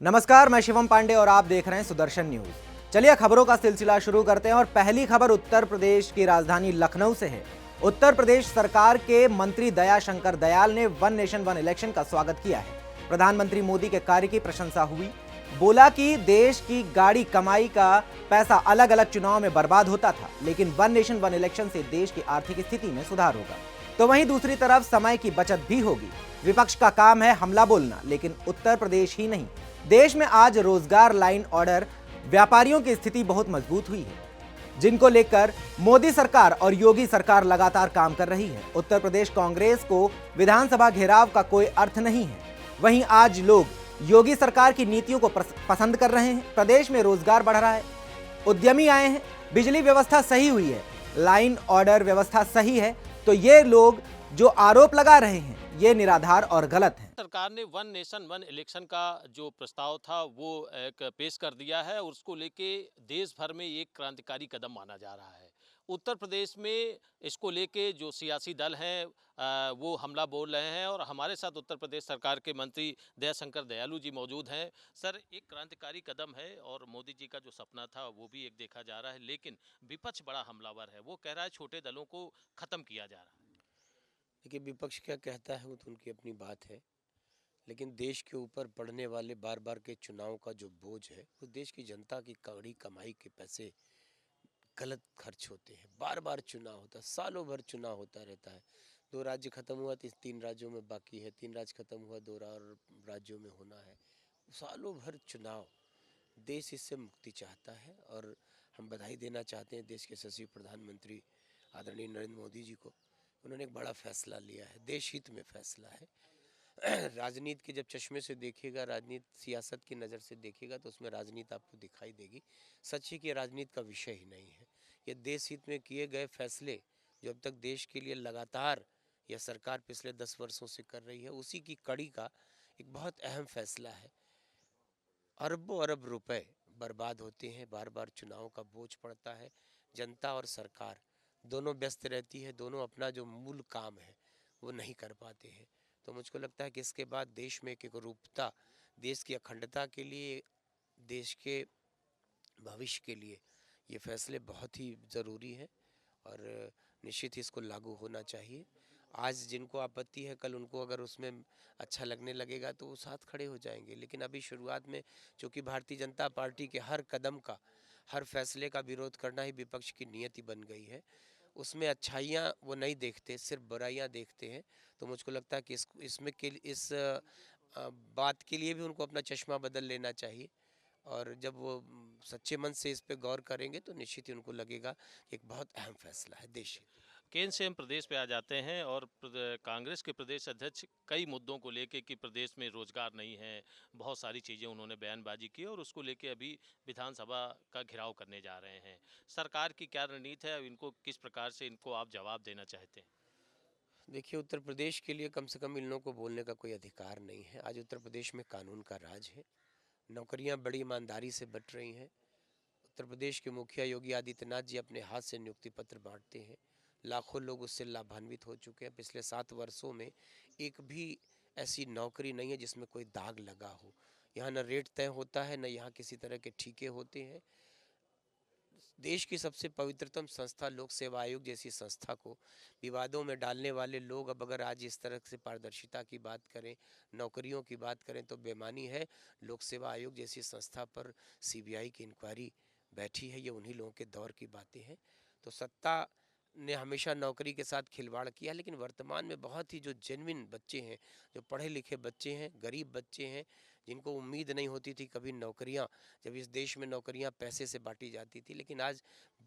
नमस्कार, मैं शिवम पांडे और आप देख रहे हैं सुदर्शन न्यूज। चलिए खबरों का सिलसिला शुरू करते हैं और पहली खबर उत्तर प्रदेश की राजधानी लखनऊ से है। उत्तर प्रदेश सरकार के मंत्री दया शंकर दयाल ने वन नेशन वन इलेक्शन का स्वागत किया है। प्रधानमंत्री मोदी के कार्य की प्रशंसा हुई। बोला कि देश की गाड़ी कमाई का पैसा अलग अलग चुनाव में बर्बाद होता था, लेकिन वन नेशन वन इलेक्शन से देश की आर्थिक स्थिति में सुधार होगा। तो वहीं दूसरी तरफ समय की बचत भी होगी। विपक्ष का काम है हमला बोलना, लेकिन उत्तर प्रदेश ही नहीं, देश में आज रोजगार लाइन ऑर्डर व्यापारियों की स्थिति बहुत मजबूत हुई है, जिनको लेकर मोदी सरकार और योगी सरकार लगातार काम कर रही है। उत्तर प्रदेश कांग्रेस को विधानसभा घेराव का कोई अर्थ नहीं है। वहीं आज लोग योगी सरकार की नीतियों को पसंद कर रहे हैं। प्रदेश में रोजगार बढ़ रहा है, उद्यमी आए हैं, बिजली व्यवस्था सही हुई है, लाइन ऑर्डर व्यवस्था सही है। तो ये लोग जो आरोप लगा रहे हैं ये निराधार और गलत है। सरकार ने वन नेशन वन इलेक्शन का जो प्रस्ताव था वो एक पेश कर दिया है और उसको लेके देश भर में एक क्रांतिकारी कदम माना जा रहा है। उत्तर प्रदेश में इसको लेके जो सियासी दल हैं वो हमला बोल रहे हैं और हमारे साथ उत्तर प्रदेश सरकार के मंत्री दयाशंकर दयालु जी मौजूद हैं। सर, एक क्रांतिकारी कदम है और मोदी जी का जो सपना था वो भी एक देखा जा रहा है, लेकिन विपक्ष बड़ा हमलावर है। वो कह रहा है छोटे दलों को खत्म किया जा रहा है। देखिए, विपक्ष क्या कहता है वो तो उनकी अपनी बात है, लेकिन देश के ऊपर पड़ने वाले बार बार के चुनाव का जो बोझ है वो देश की जनता की कड़ी कमाई के पैसे गलत खर्च होते हैं। बार बार चुनाव होता है, सालों भर चुनाव होता रहता है। 2 राज्य खत्म हुआ तो 3 राज्यों में बाकी है, 3 राज्य खत्म हुआ 2 राज्यों में होना है। सालों भर चुनाव, देश इससे मुक्ति चाहता है और हम बधाई देना चाहते हैं देश के यशस्वी प्रधानमंत्री आदरणीय नरेंद्र मोदी जी को। उन्होंने एक बड़ा फैसला लिया है, देश हित में फैसला है। राजनीति के जब चश्मे से देखिएगा, राजनीति सियासत की नज़र से देखिएगा तो उसमें राजनीति आपको दिखाई देगी। सच ही कि राजनीति का विषय ही नहीं है। ये देश हित में किए गए फैसले जो अब तक देश के लिए लगातार यह सरकार पिछले 10 वर्षों से कर रही है, उसी की कड़ी का एक बहुत अहम फैसला है। अरबों अरब रुपए बर्बाद होते हैं, बार बार चुनाव का बोझ पड़ता है, जनता और सरकार दोनों व्यस्त रहती है, दोनों अपना जो मूल काम है वो नहीं कर पाते हैं। तो मुझको लगता है कि इसके बाद देश में एक एकरूपता, देश की अखंडता के लिए, देश के भविष्य के लिए ये फैसले बहुत ही ज़रूरी हैं और निश्चित ही इसको लागू होना चाहिए। आज जिनको आपत्ति है, कल उनको अगर उसमें अच्छा लगने लगेगा तो वो साथ खड़े हो जाएंगे, लेकिन अभी शुरुआत में चूँकि भारतीय जनता पार्टी के हर कदम का, हर फैसले का विरोध करना ही विपक्ष की नियति बन गई है। उसमें अच्छाइयाँ वो नहीं देखते, सिर्फ बुराइयाँ देखते हैं। तो मुझको लगता है कि इस बात के लिए भी उनको अपना चश्मा बदल लेना चाहिए और जब वो सच्चे मन से इस पे गौर करेंगे तो निश्चित ही उनको लगेगा कि एक बहुत अहम फैसला है देश हित। केंद्र से हम प्रदेश पे आ जाते हैं और कांग्रेस के प्रदेश अध्यक्ष कई मुद्दों को लेके कि प्रदेश में रोजगार नहीं है, बहुत सारी चीज़ें उन्होंने बयानबाजी की और उसको लेके अभी विधानसभा का घेराव करने जा रहे हैं। सरकार की क्या रणनीति है, इनको किस प्रकार से इनको आप जवाब देना चाहते हैं? देखिए, उत्तर प्रदेश के लिए कम से कम इन लोगों को बोलने का कोई अधिकार नहीं है। आज उत्तर प्रदेश में कानून का राज है, नौकरियां बड़ी ईमानदारी से बंट रही हैं। उत्तर प्रदेश के मुखिया योगी आदित्यनाथ जी अपने हाथ से नियुक्ति पत्र बांटते हैं, लाखों लोग उससे लाभान्वित हो चुके हैं। पिछले 7 वर्षों में एक भी ऐसी नौकरी नहीं है जिसमें कोई दाग लगा हो। यहाँ न रेट तय होता है, न यहाँ किसी तरह के ठीके होते हैं। देश की सबसे पवित्रतम संस्था लोक सेवा आयोग जैसी संस्था को विवादों में डालने वाले लोग अब अगर आज इस तरह से पारदर्शिता की बात करें, नौकरियों की बात करें तो बेमानी है। लोक सेवा आयोग जैसी संस्था पर सीबीआई की इंक्वायरी बैठी है, ये उन्हीं लोगों के दौर की बातें हैं। तो सत्ता ने हमेशा नौकरी के साथ खिलवाड़ किया, लेकिन वर्तमान में बहुत ही जो जेन्युइन बच्चे हैं, जो पढ़े लिखे बच्चे हैं, गरीब बच्चे हैं, जिनको उम्मीद नहीं होती थी कभी नौकरियां, जब इस देश में नौकरियां पैसे से बांटी जाती थी, लेकिन आज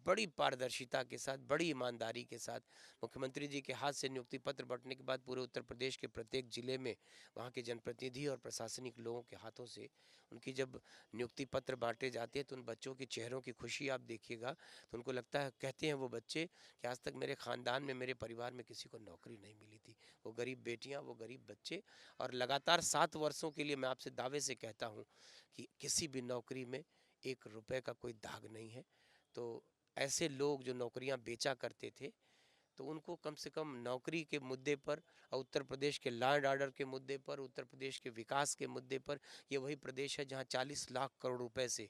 बड़ी पारदर्शिता के साथ, बड़ी ईमानदारी के साथ मुख्यमंत्री जी के हाथ से नियुक्ति पत्र बंटने के बाद पूरे उत्तर प्रदेश के प्रत्येक जिले में वहाँ के जनप्रतिनिधि और प्रशासनिक लोगों के हाथों से उनकी जब नियुक्ति पत्र बांटे जाते हैं तो उन बच्चों के चेहरों की खुशी आप देखिएगा तो उनको लगता है, कहते हैं वो बच्चे कि आज तक मेरे ख़ानदान में, मेरे परिवार में किसी को नौकरी नहीं मिली थी। वो गरीब बेटियां, वो गरीब बच्चे। और लगातार 7 वर्षों के लिए मैं आपसे दावे से कहता हूं कि किसी भी नौकरी में 1 रुपए का कोई दाग नहीं है। तो ऐसे लोग जो नौकरियां बेचा करते थे, तो उनको कम से कम नौकरी के मुद्दे पर और उत्तर प्रदेश के लॉ एंड ऑर्डर के मुद्दे पर, उत्तर प्रदेश के विकास के मुद्दे पर, ये वही प्रदेश है जहाँ 40 लाख करोड़ रुपए से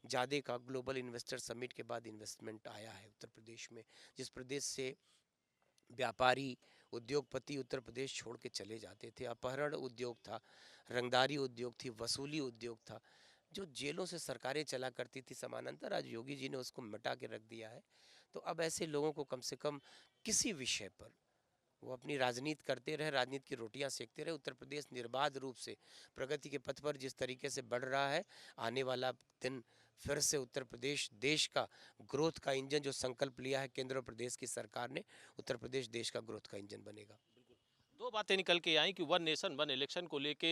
ज़्यादा का ग्लोबल इन्वेस्टर समिट के बाद इन्वेस्टमेंट आया है उत्तर प्रदेश में। जिस प्रदेश से व्यापारी उद्योगपति उत्तर प्रदेश छोड़ के चले जाते थे, अपहरण उद्योग था, रंगदारी उद्योग थी, वसूली उद्योग था, जो जेलों से सरकारें चला करती थी समानांतर, आज योगी जी ने उसको मिटा के रख दिया है। तो अब ऐसे लोगों को कम से कम किसी विषय पर वो अपनी राजनीति करते रहे, राजनीति की रोटियां सेकते रहे। उत्तर प्रदेश निर्बाध रूप से प्रगति के पथ पर जिस तरीके से बढ़ रहा है, आने वाला दिन फिर से उत्तर प्रदेश देश का ग्रोथ का इंजन, जो संकल्प लिया है केंद्र और प्रदेश की सरकार ने, उत्तर प्रदेश देश का ग्रोथ का इंजन बनेगा। दो बातें निकल के आई कि वन नेशन वन इलेक्शन को लेके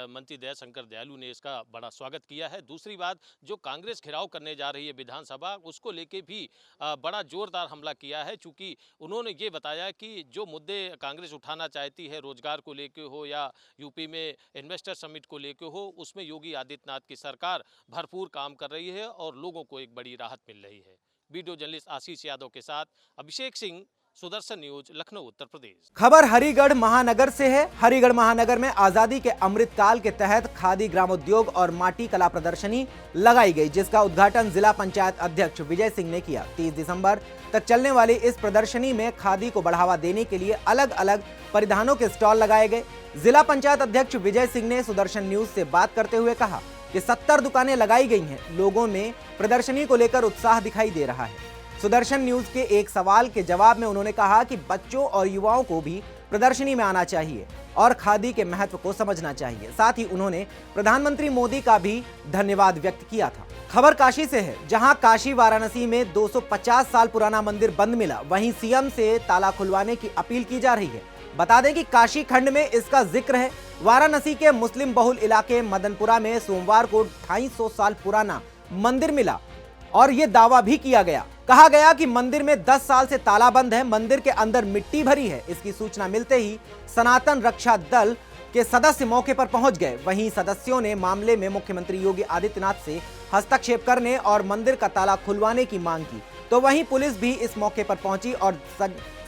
मंत्री दयाशंकर दयालु ने इसका बड़ा स्वागत किया है। दूसरी बात, जो कांग्रेस घेराव करने जा रही है विधानसभा, उसको लेके भी बड़ा जोरदार हमला किया है, चूंकि उन्होंने ये बताया कि जो मुद्दे कांग्रेस उठाना चाहती है, रोजगार को लेके हो या यूपी में इन्वेस्टर समिट को लेके हो, उसमें योगी आदित्यनाथ की सरकार भरपूर काम कर रही है और लोगों को एक बड़ी राहत मिल रही है। वीडियो जर्नलिस्ट आशीष यादव के साथ अभिषेक सिंह, सुदर्शन न्यूज, लखनऊ, उत्तर प्रदेश। खबर हरिगढ़ महानगर से है। हरिगढ़ महानगर में आजादी के अमृतकाल के तहत खादी ग्रामोद्योग और माटी कला प्रदर्शनी लगाई गई, जिसका उद्घाटन जिला पंचायत अध्यक्ष विजय सिंह ने किया। 30 दिसंबर तक चलने वाली इस प्रदर्शनी में खादी को बढ़ावा देने के लिए अलग अलग परिधानों के स्टॉल लगाए गए। जिला पंचायत अध्यक्ष विजय सिंह ने सुदर्शन न्यूज से बात करते हुए कहा कि 70 दुकानें लगाई गई हैं। लोगों में प्रदर्शनी को लेकर उत्साह दिखाई दे रहा है। सुदर्शन न्यूज के एक सवाल के जवाब में उन्होंने कहा कि बच्चों और युवाओं को भी प्रदर्शनी में आना चाहिए और खादी के महत्व को समझना चाहिए। साथ ही उन्होंने प्रधानमंत्री मोदी का भी धन्यवाद व्यक्त किया था। खबर काशी से है, जहां काशी वाराणसी में 250 साल पुराना मंदिर बंद मिला, वहीं सीएम से ताला खुलवाने की अपील की जा रही है। बता दें कि काशी खंड में इसका जिक्र है। वाराणसी के मुस्लिम बहुल इलाके मदनपुरा में सोमवार को 250 साल पुराना मंदिर मिला और यह दावा भी किया गया। कहा गया कि मंदिर में 10 साल से ताला बंद है, मंदिर के अंदर मिट्टी भरी है। इसकी सूचना मिलते ही सनातन रक्षा दल के सदस्य मौके पर पहुंच गए। वहीं सदस्यों ने मामले में मुख्यमंत्री योगी आदित्यनाथ से हस्तक्षेप करने और मंदिर का ताला खुलवाने की मांग की, तो वहीं पुलिस भी इस मौके पर पहुंची और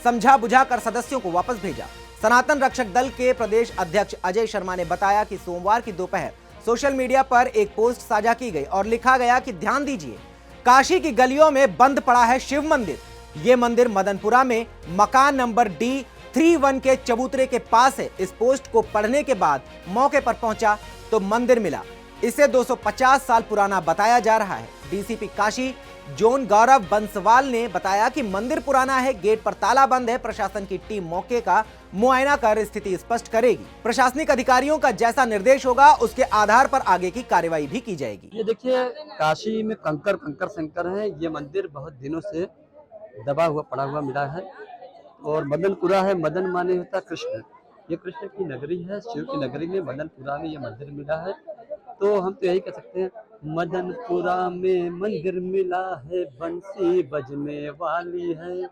समझा बुझाकर सदस्यों को वापस भेजा। सनातन रक्षक दल के प्रदेश अध्यक्ष अजय शर्मा ने बताया कि सोमवार की दोपहर सोशल मीडिया पर एक पोस्ट साझा की गई और लिखा गया कि ध्यान दीजिए, काशी की गलियों में बंद पड़ा है शिव मंदिर। यह मंदिर मदनपुरा में मकान नंबर D31 के चबूतरे के पास है। इस पोस्ट को पढ़ने के बाद मौके पर पहुंचा तो मंदिर मिला। इसे 250 साल पुराना बताया जा रहा है। डीसीपी काशी जोन गौरव बंसवाल ने बताया कि मंदिर पुराना है, गेट पर ताला बंद है। प्रशासन की टीम मौके का मुआयना कर स्थिति स्पष्ट करेगी। प्रशासनिक अधिकारियों का जैसा निर्देश होगा उसके आधार पर आगे की कार्रवाई भी की जाएगी। ये देखिए, काशी में कंकर शंकर है। ये मंदिर बहुत दिनों से दबा हुआ पड़ा हुआ मिला है और मदनपुरा है। मदन माने होता कृष्ण, ये कृष्ण की नगरी है, शिव की नगरी में मदनपुरा में ये मंदिर मिला है। तो हम तो यही कह सकते हैं, मदनपुरा में मंदिर मिला है, बंसी बजने वाली है।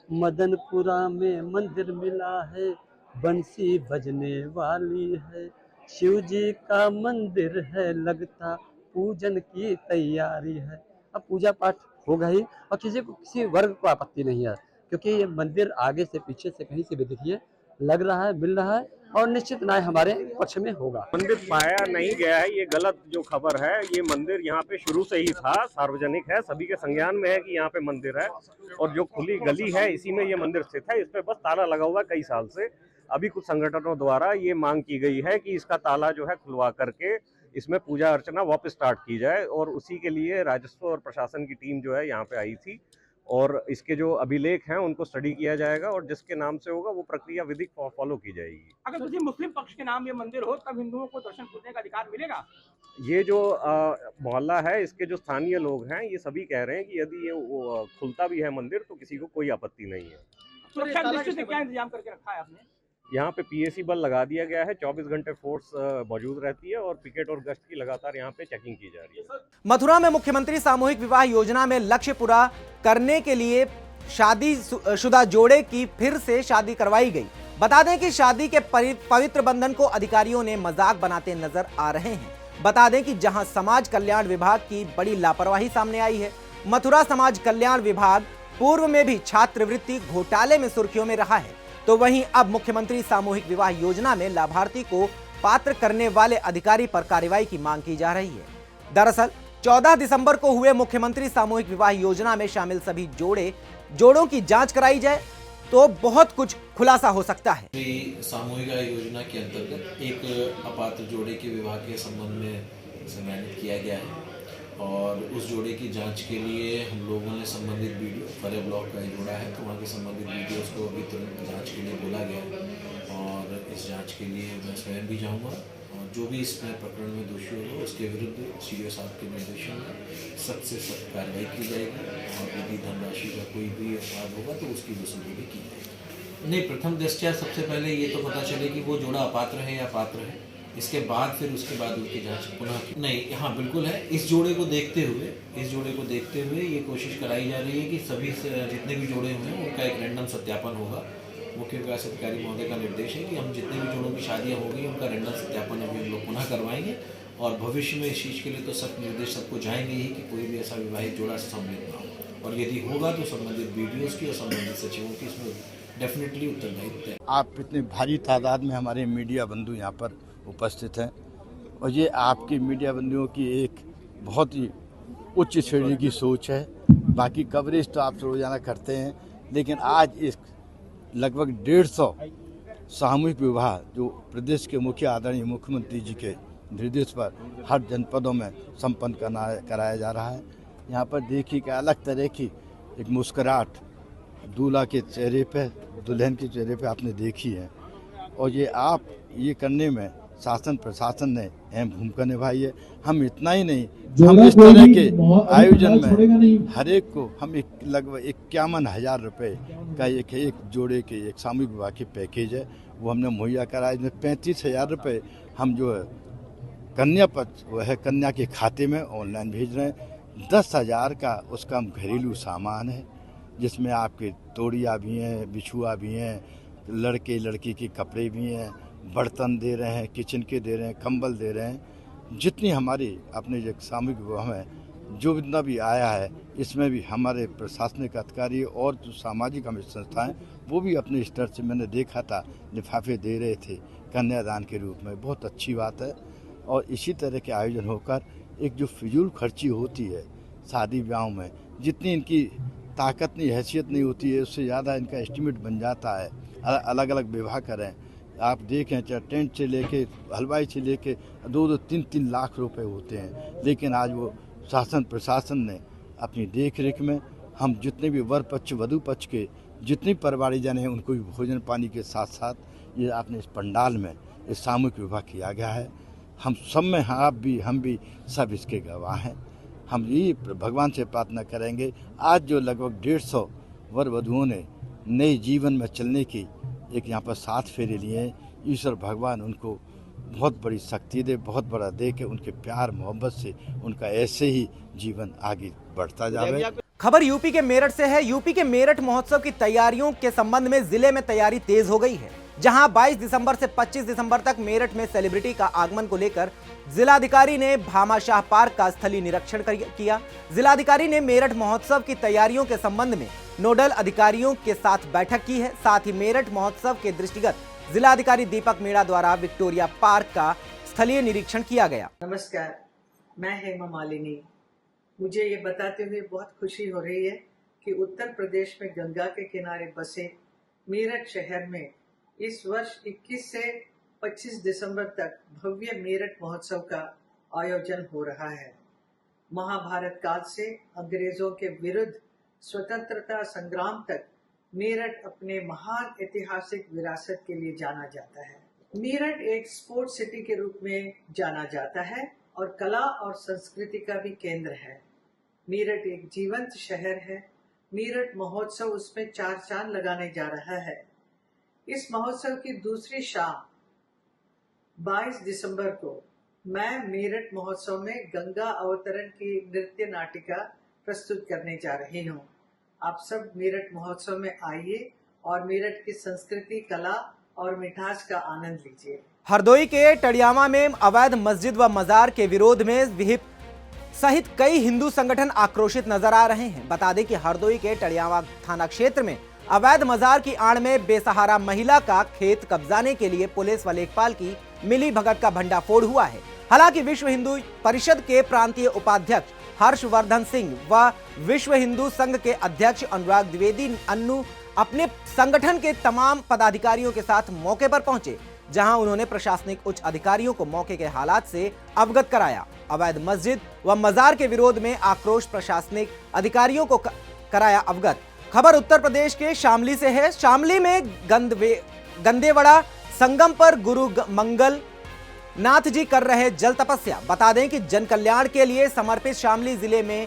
मदनपुरा में मंदिर मिला है, बंसी बजने वाली है। शिव जी का मंदिर है, लगता पूजन की तैयारी है। अब पूजा पाठ होगा ही और किसी को किसी वर्ग को आपत्ति नहीं है, क्योंकि ये मंदिर आगे से पीछे से कहीं से भी देखिए लग रहा है, मिल रहा है और निश्चित न्याय हमारे पक्ष में होगा। मंदिर पाया नहीं गया है, ये गलत जो खबर है। ये मंदिर यहाँ पे शुरू से ही था, सार्वजनिक है, सभी के संज्ञान में है कि यहाँ पे मंदिर है और जो खुली गली है इसी में ये मंदिर स्थित है। इस पे बस ताला लगा हुआ है कई साल से। अभी कुछ संगठनों द्वारा ये मांग की गई है कि इसका ताला जो है खुलवा करके इसमें पूजा अर्चना वापस स्टार्ट की जाए और उसी के लिए राजस्व और प्रशासन की टीम जो है यहाँ पे आई थी और इसके जो अभिलेख हैं उनको स्टडी किया जाएगा और जिसके नाम से होगा वो प्रक्रिया विधिक फॉलो की जाएगी। अगर किसी मुस्लिम पक्ष के नाम ये मंदिर हो तब हिंदुओं को दर्शन करने का अधिकार मिलेगा? ये जो मोहल्ला है, इसके जो स्थानीय लोग हैं, ये सभी कह रहे हैं कि यदि ये खुलता भी है मंदिर तो किसी को कोई आपत्ति नहीं है। सुरक्षा दृष्टि से क्या इंतजाम करके रखा है आपने? यहाँ पे पीएसी बल लगा दिया गया है, 24 घंटे फोर्स मौजूद रहती है और पिकेट और गश्त की लगातार यहाँ पे चेकिंग की जा रही है। मथुरा में मुख्यमंत्री सामूहिक विवाह योजना में लक्ष्य पूरा करने के लिए शादीशुदा जोड़े की फिर से शादी करवाई गई। बता दें कि शादी के पवित्र बंधन को अधिकारियों ने मजाक बनाते नजर आ रहे हैं। बता दें कि जहां समाज कल्याण विभाग की बड़ी लापरवाही सामने आई है। मथुरा समाज कल्याण विभाग पूर्व में भी छात्रवृत्ति घोटाले में सुर्खियों में रहा है, तो वहीं अब मुख्यमंत्री सामूहिक विवाह योजना में लाभार्थी को पात्र करने वाले अधिकारी पर कार्रवाई की मांग की जा रही है। दरअसल 14 दिसंबर को हुए मुख्यमंत्री सामूहिक विवाह योजना में शामिल सभी जोड़ों की जांच कराई जाए तो बहुत कुछ खुलासा हो सकता है। सामूहिक योजना के अंतर्गत एक अपात्र जोड़े के विवाह के संबंध में सम्मानित किया गया है और उस जोड़े की जांच के लिए हम लोगों ने संबंधित वीडियो फरे ब्लॉक का जोड़ा है तो वहाँ के संबंधित वीडियोस को अभी तुरंत जांच के लिए बोला गया है और इस जांच के लिए मैं स्वयं भी जाऊँगा और जो भी इसमें प्रकरण में दोषी होगा उसके विरुद्ध सीडीओ साहब के निर्देशन में सख्त से सख्त कार्रवाई की जाएगी और यदि धनराशि का कोई भी अपराध होगा तो उसकी वसूली भी की जाएगी। नहीं, प्रथम दृष्टया सबसे पहले ये तो पता चले कि वो जोड़ा अपात्र है या पात्र है, इसके बाद उसके बाद उनकी जांच पुनः नहीं, हाँ बिल्कुल है। इस जोड़े को देखते हुए ये कोशिश कराई जा रही है कि सभी जितने भी जोड़े हुए हैं उनका एक रैंडम सत्यापन होगा। मुख्य विकास अधिकारी महोदय का निर्देश है कि हम जितने भी जोड़ों की शादियाँ हो गई उनका रैंडम सत्यापन अभी हम लोग पुनः करवाएंगे और भविष्य में इस चीज़ के लिए तो सख्त निर्देश सबको जाएंगे ही कि कोई भी ऐसा विवाहित जोड़ा सम्मिलित ना हो और यदि होगा तो संबंधित वीडियोज़ की और संबंधित सचिवों की इसमें डेफिनेटली उत्तरदायित्व है। आप इतनी भारी तादाद में हमारे मीडिया बंधु यहाँ पर उपस्थित हैं और ये आपकी मीडिया बंधुओं की एक बहुत ही उच्च श्रेणी की सोच है। बाकी कवरेज तो आप रोजाना करते हैं, लेकिन आज इस लगभग 150 सामूहिक विवाह जो प्रदेश के मुख्य आदरणीय मुख्यमंत्री जी के निर्देश पर हर जनपदों में संपन्न कराया जा रहा है। यहाँ पर देखिए कि अलग तरह की एक मुस्कुराहट दूल्हा के चेहरे पे, दुल्हन के चेहरे पे आपने देखी है और ये करने में शासन प्रशासन ने अहम भूमिका निभाई है। हम इतना ही नहीं, हम इस तरह के आयोजन में हर एक को हम लगभग 51,000 रुपये का एक जोड़े के एक सामूहिक विवाह के पैकेज है वो हमने मुहैया कराया। इसमें 35,000 रुपये हम जो है कन्या पक्ष वो है कन्या के खाते में ऑनलाइन भेज रहे हैं। 10,000 का उसका हम घरेलू सामान है जिसमें आपके तोड़ियाँ भी हैं, बिछुआ भी हैं, लड़के लड़की के कपड़े भी हैं, बर्तन दे रहे हैं, किचन के दे रहे हैं, कंबल दे रहे हैं। जितनी हमारी अपने जो सामूहिक विवाह में जो जितना भी आया है इसमें भी हमारे प्रशासनिक अधिकारी और जो सामाजिक हमें संस्थाएं वो भी अपने स्तर से मैंने देखा था लिफाफे दे रहे थे कन्यादान के रूप में। बहुत अच्छी बात है और इसी तरह के आयोजन होकर एक जो फिजूल खर्ची होती है शादी ब्याहों में, जितनी इनकी ताकत नहीं हैसियत नहीं होती है उससे ज़्यादा इनका एस्टिमेट बन जाता है। अलग अलग विवाह करें, आप देखें चाहे टेंट से लेके हलवाई से लेके 2-3 लाख रुपए होते हैं, लेकिन आज वो शासन प्रशासन ने अपनी देख रेख में हम जितने भी वर पक्ष वधु पक्ष के जितने परिवारीजन हैं उनको भी भोजन पानी के साथ साथ ये आपने इस पंडाल में इस सामूहिक विवाह किया गया है। हम सब में आप भी हम भी सब इसके गवाह हैं। हम यही भगवान से प्रार्थना करेंगे आज जो लगभग 150 वर वधुओं ने नए जीवन में चलने की एक यहाँ पर 7 फेरे लिए हैं, ईश्वर भगवान उनको बहुत बड़ी शक्ति दे, बहुत बड़ा दे के उनके प्यार मोहब्बत से उनका ऐसे ही जीवन आगे बढ़ता जाए। खबर यूपी के मेरठ से है। यूपी के मेरठ महोत्सव की तैयारियों के संबंध में जिले में तैयारी तेज हो गई है, जहां 22 दिसंबर से 25 दिसंबर तक मेरठ में सेलिब्रिटी का आगमन को लेकर जिलाधिकारी ने भामाशाह पार्क का स्थलीय निरीक्षण किया। जिलाधिकारी ने मेरठ महोत्सव की तैयारियों के संबंध में नोडल अधिकारियों के साथ बैठक की है। साथ ही मेरठ महोत्सव के दृष्टिगत जिलाधिकारी दीपक मीणा द्वारा विक्टोरिया पार्क का स्थलीय निरीक्षण किया गया। नमस्कार, मैं हेमा मालिनी। मुझे ये बताते हुए बहुत खुशी हो रही है कि उत्तर प्रदेश में गंगा के किनारे बसे मेरठ शहर में इस वर्ष 21 से 25 दिसंबर तक भव्य मेरठ महोत्सव का आयोजन हो रहा है। महाभारत काल से अंग्रेजों के विरुद्ध स्वतंत्रता संग्राम तक मेरठ अपने महान ऐतिहासिक विरासत के लिए जाना जाता है। मेरठ एक स्पोर्ट्स सिटी के रूप में जाना जाता है और कला और संस्कृति का भी केंद्र है। मेरठ एक जीवंत शहर है। मेरठ महोत्सव उसमें 4 चांद लगाने जा रहा है। इस महोत्सव की दूसरी शाम 22 दिसंबर को मैं मेरठ महोत्सव में गंगा अवतरण की नृत्य नाटिका प्रस्तुत करने जा रही हूँ। आप सब मेरठ महोत्सव में आइए और मेरठ की संस्कृति, कला और मिठास का आनंद लीजिए। हरदोई के टडियामा में अवैध मस्जिद व मजार के विरोध में विहिप सहित कई हिंदू संगठन आक्रोशित नजर आ रहे हैं। बता दें कि हरदोई के टड़ियावा थाना क्षेत्र में अवैध मजार की आड़ में बेसहारा महिला का खेत कब्जाने के लिए पुलिस व लेखपाल की मिली भगत का भंडाफोड़ हुआ है। हालांकि विश्व हिंदू परिषद के प्रांतीय उपाध्यक्ष हर्षवर्धन सिंह व विश्व हिंदू संघ के अध्यक्ष अनुराग द्विवेदी अन्नू अपने संगठन के तमाम पदाधिकारियों के साथ मौके पर पहुंचे, जहां उन्होंने प्रशासनिक उच्च अधिकारियों को मौके के हालात से अवगत कराया। अवैध मस्जिद व मजार के विरोध में आक्रोश प्रशासनिक अधिकारियों को कराया अवगत। खबर उत्तर प्रदेश के शामली से है। शामली में गंदेवड़ा संगम पर गुरु मंगल नाथ जी कर रहे जल तपस्या। बता दें कि जन कल्याण के लिए समर्पित शामली जिले में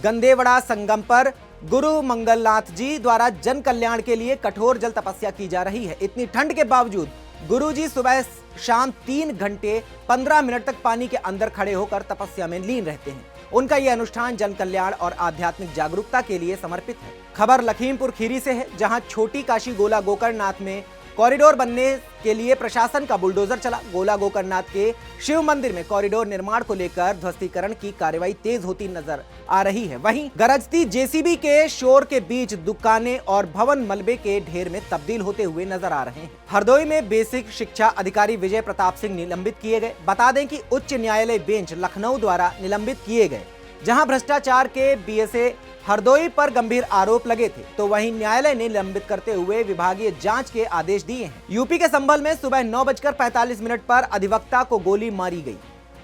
गंदेवड़ा संगम पर गुरु मंगलनाथ जी द्वारा जन कल्याण के लिए कठोर जल तपस्या की जा रही है। इतनी ठंड के बावजूद गुरुजी सुबह शाम 3 घंटे 15 मिनट तक पानी के अंदर खड़े होकर तपस्या में लीन रहते हैं। उनका यह अनुष्ठान जन कल्याण और आध्यात्मिक जागरूकता के लिए समर्पित है। खबर लखीमपुर खीरी से है, जहां छोटी काशी गोला गोकर्णनाथ में कॉरिडोर बनने के लिए प्रशासन का बुलडोजर चला। गोला गोकर्णनाथ के शिव मंदिर में कॉरिडोर निर्माण को लेकर ध्वस्तीकरण की कार्रवाई तेज होती नजर आ रही है। वहीं गरजती जेसीबी के शोर के बीच दुकानें और भवन मलबे के ढेर में तब्दील होते हुए नजर आ रहे हैं। हरदोई में बेसिक शिक्षा अधिकारी विजय प्रताप सिंह निलंबित किए गए। बता दें कि उच्च न्यायालय बेंच लखनऊ द्वारा निलंबित किए गए, जहां भ्रष्टाचार के बीएसए हरदोई पर गंभीर आरोप लगे थे, तो वहीं न्यायालय ने निलंबित करते हुए विभागीय जांच के आदेश दिए हैं। यूपी के संभल में सुबह 9:45 पर अधिवक्ता को गोली मारी गई।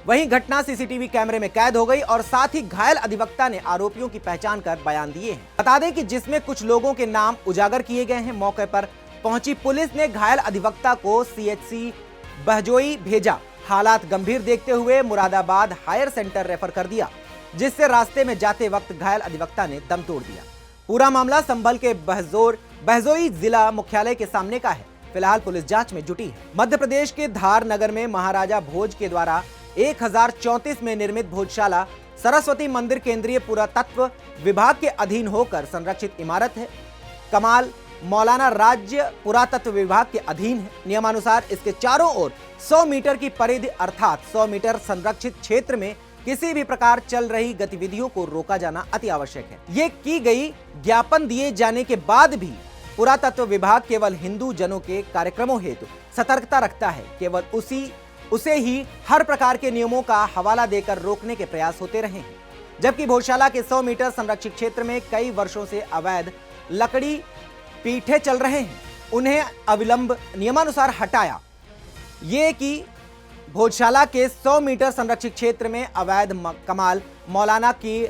वहीं घटना सीसीटीवी कैमरे में कैद हो गई और साथ ही घायल अधिवक्ता ने आरोपियों की पहचान कर बयान दिए हैं। बता दें कि जिसमें कुछ लोगों के नाम उजागर किए गए हैं। मौके पर पहुंची पुलिस ने घायल अधिवक्ता को सीएचसी बहजोई भेजा। हालात गंभीर देखते हुए मुरादाबाद हायर सेंटर रेफर कर दिया, जिससे रास्ते में जाते वक्त घायल अधिवक्ता ने दम तोड़ दिया। पूरा मामला संभल के बहजोई जिला मुख्यालय के सामने का है। फिलहाल पुलिस जांच में जुटी है। मध्य प्रदेश के धार नगर में महाराजा भोज के द्वारा 1034 में निर्मित भोजशाला सरस्वती मंदिर केंद्रीय पुरातत्व विभाग के अधीन होकर संरक्षित इमारत है। कमाल मौलाना राज्य पुरातत्व विभाग के अधीन है। नियमानुसार इसके चारों ओर 100 मीटर की परिधि अर्थात 100 मीटर संरक्षित क्षेत्र में किसी भी प्रकार चल रही गतिविधियों को रोका जाना अति आवश्यक है। ये की गई ज्ञापन दिए जाने के बाद भी पुरातत्व विभाग केवल हिंदू जनों के कार्यक्रमों हेतु सतर्कता रखता है। केवल उसे ही हर प्रकार के नियमों का हवाला देकर रोकने के प्रयास होते रहे हैं। जबकि भोजशाला के 100 मीटर संरक्षित क्षेत्र में कई वर्षों से अवैध लकड़ी पीठे चल रहे हैं, उन्हें अविलंब नियमानुसार हटाया। ये कि भोजशाला के 100 मीटर संरक्षित क्षेत्र में अवैध कमाल मौलाना की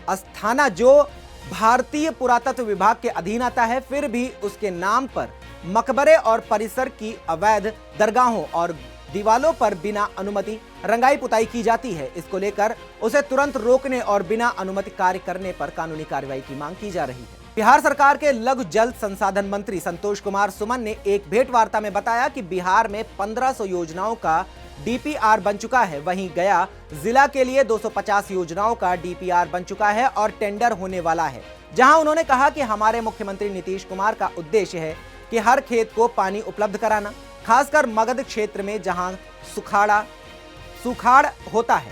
अस्थाना, जो भारतीय पुरातत्व विभाग के अधीन आता है, फिर भी उसके नाम पर मकबरे और परिसर की अवैध दरगाहों और दीवालों पर बिना अनुमति रंगाई पुताई की जाती है। इसको लेकर उसे तुरंत रोकने और बिना अनुमति कार्य करने पर कानूनी कार्रवाई की मांग की जा रही है। बिहार सरकार के लघु जल संसाधन मंत्री संतोष कुमार सुमन ने एक भेंट वार्ता में बताया कि बिहार में 1500 योजनाओं का डीपीआर बन चुका है। वहीं गया जिला के लिए 250 योजनाओं का डीपीआर बन चुका है और टेंडर होने वाला है। जहां उन्होंने कहा कि हमारे मुख्यमंत्री नीतीश कुमार का उद्देश्य है कि हर खेत को पानी उपलब्ध कराना, खासकर मगध क्षेत्र में जहां सुखाड़ होता है,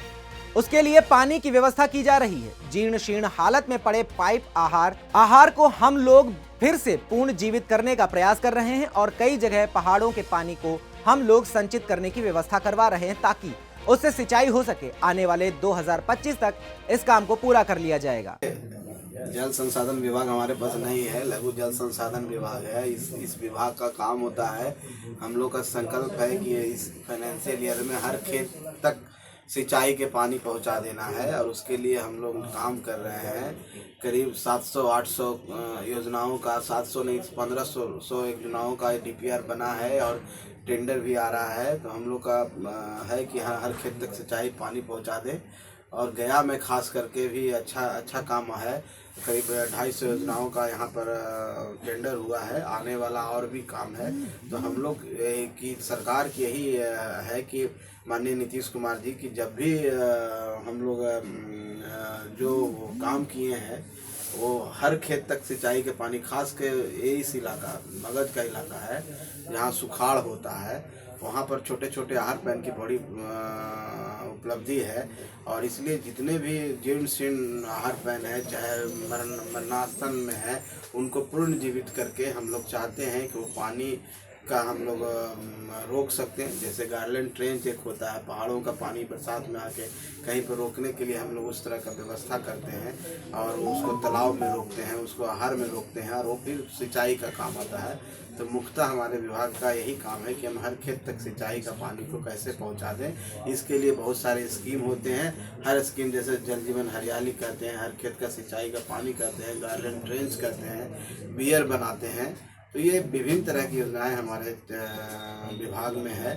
उसके लिए पानी की व्यवस्था की जा रही है। जीर्ण शीर्ण हालत में पड़े पाइप आहार को हम लोग फिर से पूर्ण जीवित करने का प्रयास कर रहे हैं और कई जगह पहाड़ों के पानी को हम लोग संचित करने की व्यवस्था करवा रहे हैं ताकि उससे सिंचाई हो सके। आने वाले 2025 तक इस काम को पूरा कर लिया जाएगा। जल संसाधन विभाग हमारे पास नहीं है, लघु जल संसाधन विभाग है। इस विभाग का काम होता है, हम लोग का संकल्प है कि इस फाइनेंशियल ईयर में हर खेत तक सिंचाई के पानी पहुंचा देना है और उसके लिए हम लोग काम कर रहे हैं। करीब 700-800 योजनाओं का 700 नहीं 1500 योजनाओं का डीपीआर बना है और टेंडर भी आ रहा है। तो हम लोग का है कि हर खेत तक सिंचाई पानी पहुंचा दें। और गया में खास करके भी अच्छा काम है। करीब 250 योजनाओं का यहाँ पर टेंडर हुआ है, आने वाला और भी काम है। तो हम लोग की सरकार की यही है कि माननीय नीतीश कुमार जी की जब भी हम लोग जो काम किए हैं वो हर खेत तक सिंचाई के पानी, खास के इस इलाका मगध का इलाका है जहाँ सुखाड़ होता है, वहाँ पर छोटे छोटे आहार पैन की बड़ी उपलब्धि है। और इसलिए जितने भी जीर्ण शीर्ण आहार पैन है, चाहे मरणासन में है, उनको पूर्ण जीवित करके हम लोग चाहते हैं कि वो पानी का हम लोग रोक सकते हैं। जैसे गार्डन ट्रेंच एक होता है, पहाड़ों का पानी बरसात में आके कहीं पर रोकने के लिए हम लोग उस तरह का व्यवस्था करते हैं और उसको तालाब में रोकते हैं, उसको आहार में रोकते हैं और वो फिर सिंचाई का काम आता है। तो मुख्यतः हमारे विभाग का यही काम है कि हम हर खेत तक सिंचाई का पानी को कैसे पहुंचा दें। इसके लिए बहुत सारे स्कीम होते हैं। हर स्कीम जैसे जल जीवन हरियाली कहते हैं, हर खेत का सिंचाई का पानी कहते हैं, गार्डन ट्रेंच कहते हैं, बियर बनाते हैं। तो ये विभिन्न तरह की योजनाएं हमारे विभाग में है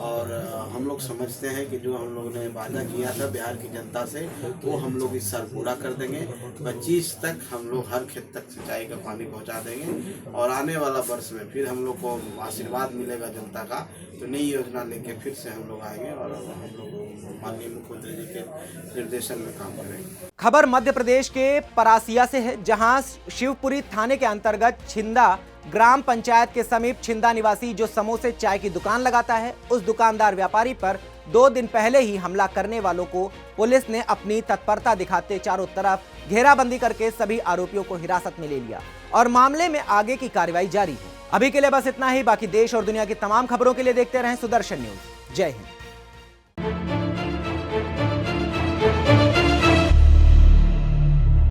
और हम लोग समझते हैं कि जो हम लोगों ने वादा किया था बिहार की जनता से, वो हम लोग इस साल पूरा कर देंगे। 25 तक हम लोग हर खेत तक सिंचाई का पानी पहुंचा देंगे और आने वाला वर्ष में फिर हम लोग को आशीर्वाद मिलेगा जनता का, तो नई योजना लेके फिर से हम लोग आएंगे और हम लोग माननीय मुख्यमंत्री जी के निर्देशन में काम करेंगे। खबर मध्य प्रदेश के परासिया से है, जहां शिवपुरी थाने के अंतर्गत छिंदा ग्राम पंचायत के समीप छिंदा निवासी जो समोसे चाय की दुकान लगाता है, उस दुकानदार व्यापारी पर 2 दिन पहले ही हमला करने वालों को पुलिस ने अपनी तत्परता दिखाते चारों तरफ घेराबंदी करके सभी आरोपियों को हिरासत में ले लिया और मामले में आगे की कार्रवाई जारी है। अभी के लिए बस इतना ही। बाकी देश और दुनिया की तमाम खबरों के लिए देखते रहें सुदर्शन न्यूज। जय हिंद।